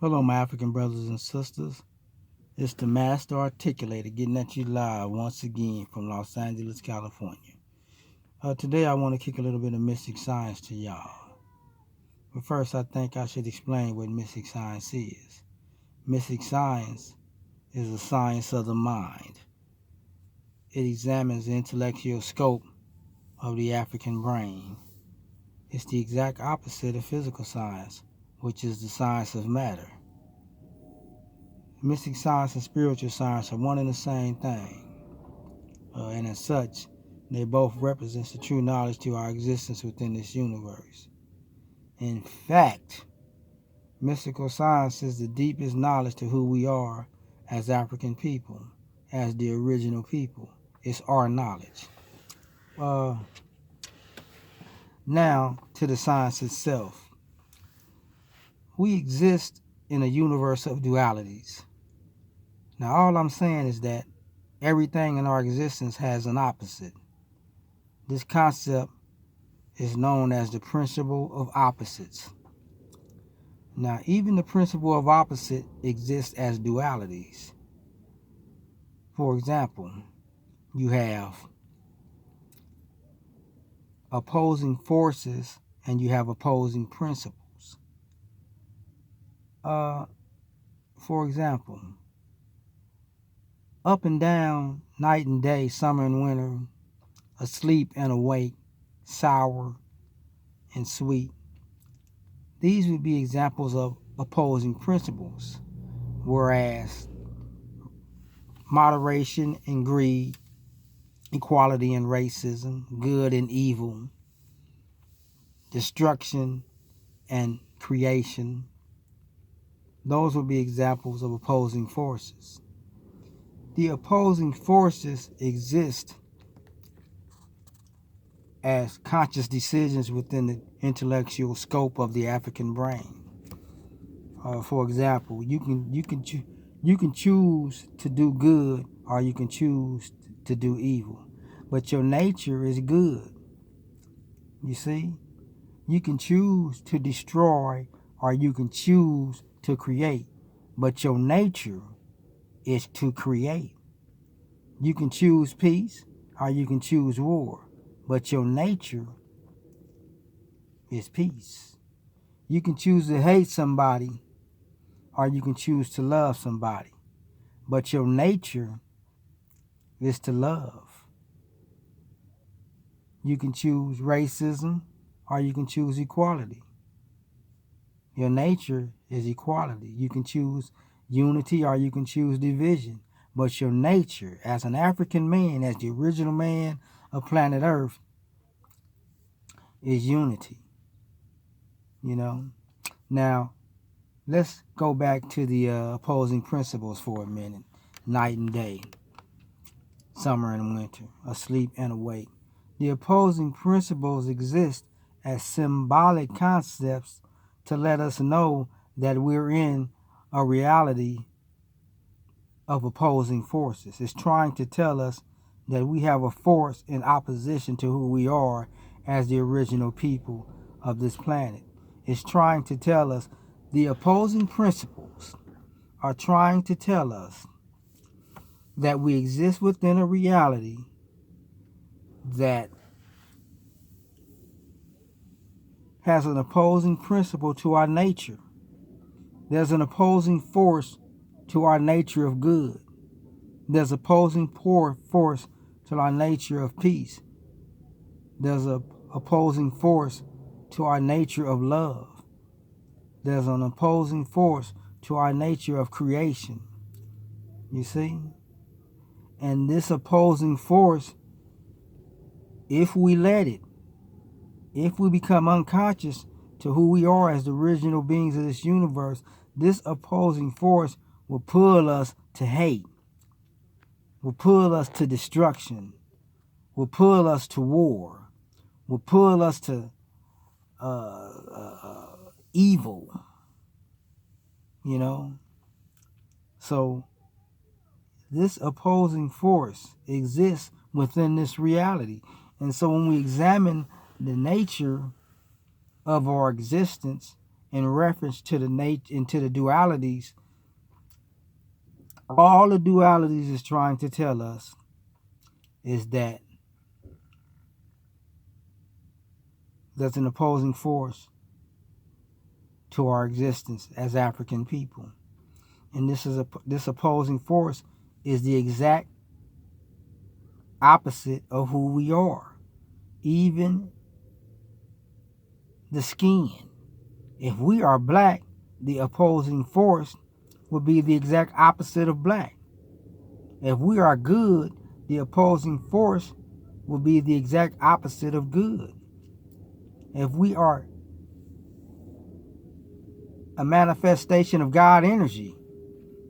Hello, my African brothers and sisters. It's the Master Articulator getting at you live once again from Los Angeles, California. Today, I want to kick a little bit of mystic science to y'all. But first, I think I should explain what mystic science is. Mystic science is the science of the mind. It examines the intellectual scope of the African brain. It's the exact opposite of physical science, which is the science of matter. Mystic science and spiritual science are one and the same thing. And as such, they both represent the true knowledge to our existence within this universe. In fact, mystical science is the deepest knowledge to who we are as African people, as the original people. It's our knowledge. Now, to the science itself. We exist in a universe of dualities. Now, all I'm saying is that everything in our existence has an opposite. This concept is known as the principle of opposites. Now, even the principle of opposite exists as dualities. For example, you have opposing forces and you have opposing principles. For example, up and down, night and day, summer and winter, asleep and awake, sour and sweet. These would be examples of opposing principles, whereas moderation and greed, equality and racism, good and evil, destruction and creation, those would be examples of opposing forces. The opposing forces exist as conscious decisions within the intellectual scope of the African brain. For example, you can choose to do good or you can choose to do evil, but your nature is good. You see, you can choose to destroy or you can choose to create, but your nature is to create. You can choose peace or you can choose war, but your nature is peace. You can choose to hate somebody or you can choose to love somebody, but your nature is to love. You can choose racism or you can choose equality. Your nature is equality. You can choose unity or you can choose division. But your nature as an African man, as the original man of planet Earth, is unity. You know? Now, let's go back to the opposing principles for a minute. Night and day, summer and winter, asleep and awake. The opposing principles exist as symbolic concepts to let us know that we're in a reality of opposing forces. It's trying to tell us that we have a force in opposition to who we are as the original people of this planet. It's trying to tell us the opposing principles are trying to tell us that we exist within a reality that has an opposing principle to our nature. There's an opposing force to our nature of good. There's opposing force to our nature of peace. There's an opposing force to our nature of love. There's an opposing force to our nature of creation. You see? And this opposing force, if we let it, if we become unconscious to who we are as the original beings of this universe, this opposing force will pull us to hate, will pull us to destruction, will pull us to war, will pull us to evil, you know? So this opposing force exists within this reality. And so when we examine the nature of our existence in reference to the nature into the dualities. All the dualities is trying to tell us is that there's an opposing force to our existence as African people. And this opposing force is the exact opposite of who we are. Even the skin. If we are black, the opposing force would be the exact opposite of black. If we are good, the opposing force will be the exact opposite of good. If we are a manifestation of God energy,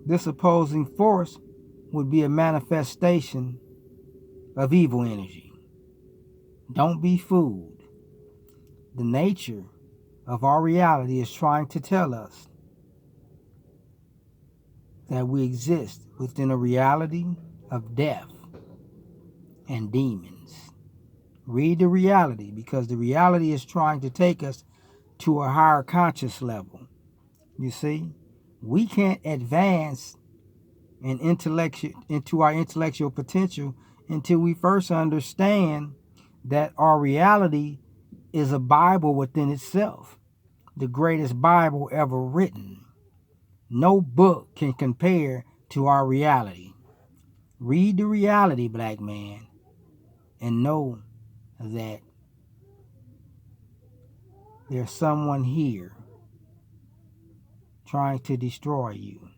this opposing force would be a manifestation of evil energy. Don't be fooled. The nature of our reality is trying to tell us that we exist within a reality of death and demons. Read the reality, because the reality is trying to take us to a higher conscious level. You see, we can't advance into our intellectual potential until we first understand that our reality is a Bible within itself, the greatest Bible ever written. No book can compare to our reality. Read the reality, black man, and know that there's someone here trying to destroy you.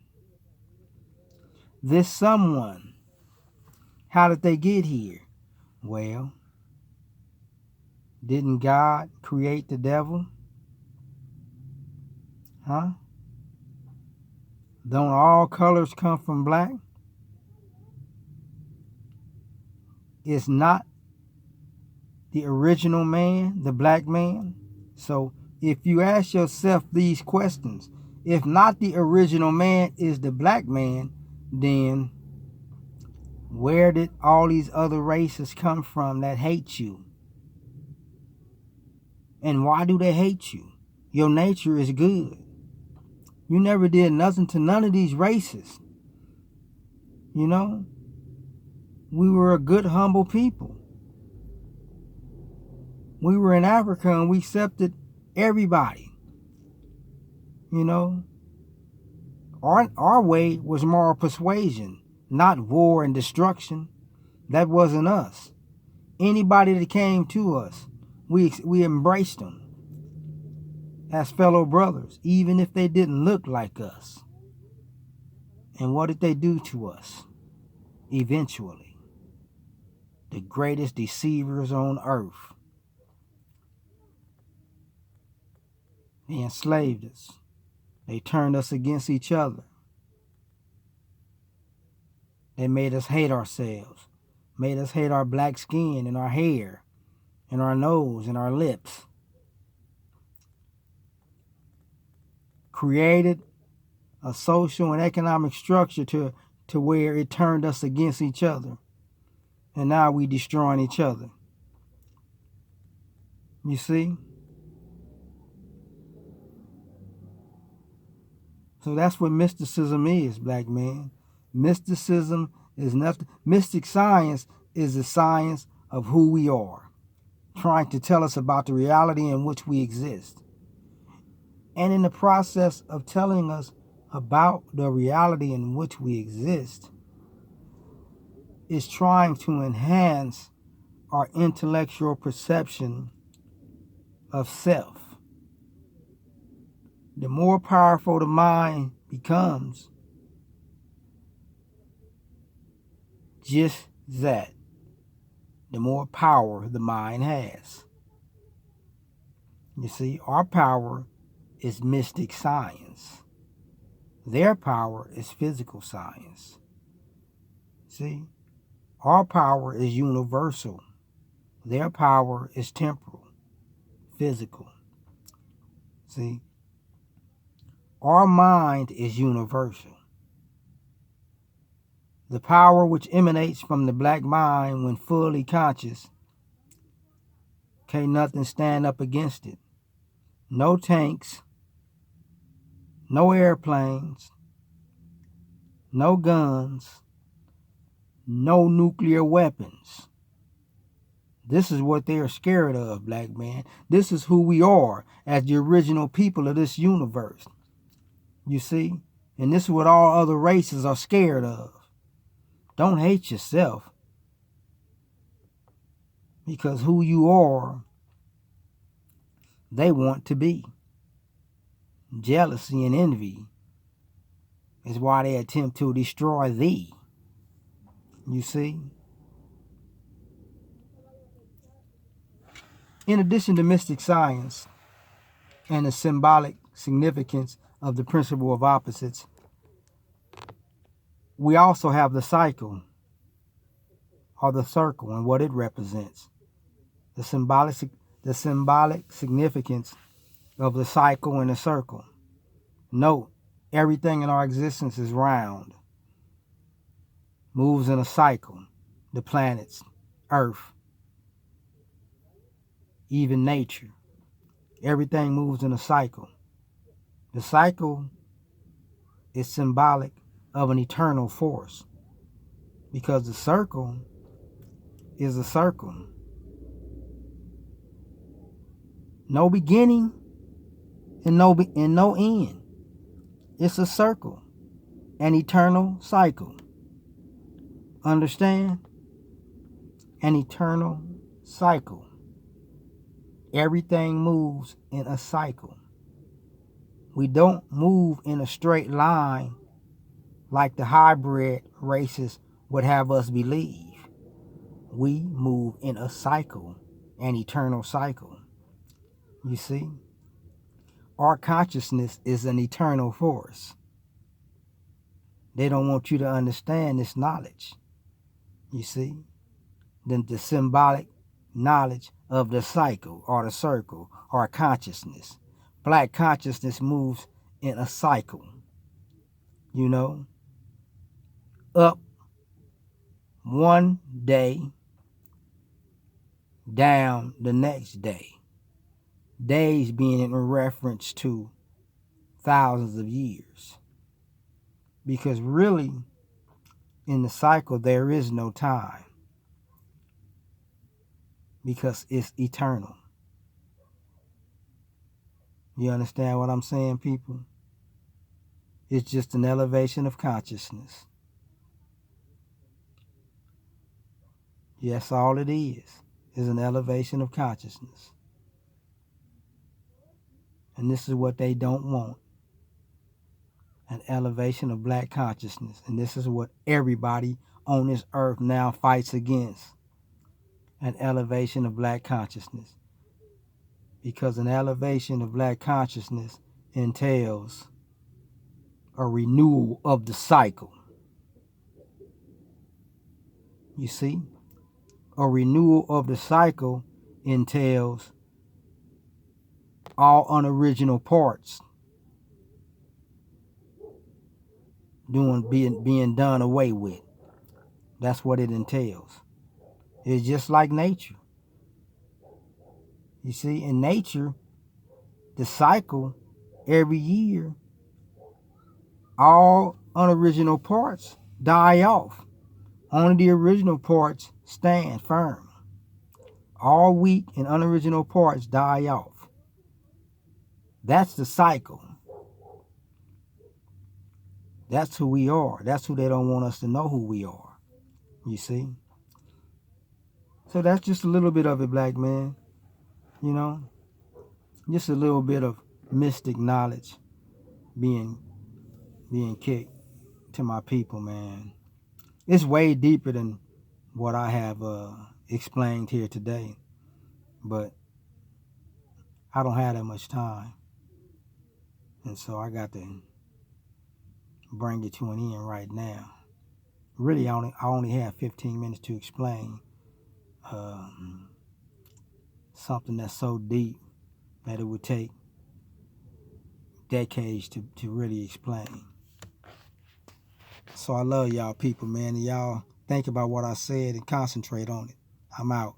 This someone, how did they get here? Well, didn't God create the devil? Huh? Don't all colors come from black? Is not the original man the black man? So if you ask yourself these questions, if not the original man is the black man, then where did all these other races come from that hate you? And why do they hate you? Your nature is good. You never did nothing to none of these races. You know? We were a good, humble people. We were in Africa and we accepted everybody. You know? Our way was moral persuasion, not war and destruction. That wasn't us. Anybody that came to us, we embraced them as fellow brothers, even if they didn't look like us. And what did they do to us? Eventually, the greatest deceivers on earth. They enslaved us. They turned us against each other. They made us hate ourselves, made us hate our black skin and our hair and our nose and our lips. Created a social and economic structure to where it turned us against each other. And now we destroying each other. You see? So that's what mysticism is, black man. Mysticism is nothing. Mystic science is the science of who we are, trying to tell us about the reality in which we exist. And in the process of telling us about the reality in which we exist, is trying to enhance our intellectual perception of self. The more powerful the mind becomes, just that, the more power the mind has. You see, our power is mystic science. Their power is physical science. See, our power is universal. Their power is temporal, physical. See, our mind is universal. The power which emanates from the black mind when fully conscious, can't nothing stand up against it. No tanks, no airplanes, no guns, no nuclear weapons. This is what they are scared of, black man. This is who we are as the original people of this universe. You see? And this is what all other races are scared of. Don't hate yourself. Because who you are, they want to be. Jealousy and envy is why they attempt to destroy thee. You see? In addition to mystic science and the symbolic significance of the principle of opposites, we also have the cycle or the circle and what it represents. The symbolic significance of the cycle and the circle. Note, everything in our existence is round, moves in a cycle. The planets, Earth, even nature. Everything moves in a cycle. The cycle is symbolic of an eternal force because the circle is a circle. No beginning and no end. It's a circle, an eternal cycle. Understand? An eternal cycle. Everything moves in a cycle. We don't move in a straight line like the hybrid races would have us believe. We move in a cycle, an eternal cycle. You see? Our consciousness is an eternal force. They don't want you to understand this knowledge. You see? Then the symbolic knowledge of the cycle or the circle or consciousness. Black consciousness moves in a cycle. You know? Up one day, down the next day. Days being in reference to thousands of years. Because really, in the cycle, there is no time. Because it's eternal. You understand what I'm saying, people? It's just an elevation of consciousness. Yes, all it is an elevation of consciousness. And this is what they don't want. An elevation of black consciousness. And this is what everybody on this earth now fights against. An elevation of black consciousness. Because an elevation of black consciousness entails a renewal of the cycle. You see? A renewal of the cycle entails all unoriginal parts being done away with. That's what it entails. It's just like nature. You see, in nature, the cycle, every year, all unoriginal parts die off. Only the original parts stand firm. All weak and unoriginal parts die off. That's the cycle. That's who we are. That's who they don't want us to know who we are. You see? So that's just a little bit of it, black man. You know? Just a little bit of mystic knowledge being kicked to my people, man. It's way deeper than what I have explained here today. But I don't have that much time. And so I got to bring it to an end right now. Really, I only have 15 minutes to explain something that's so deep that it would take decades to really explain. So I love y'all people, man. And y'all think about what I said and concentrate on it. I'm out.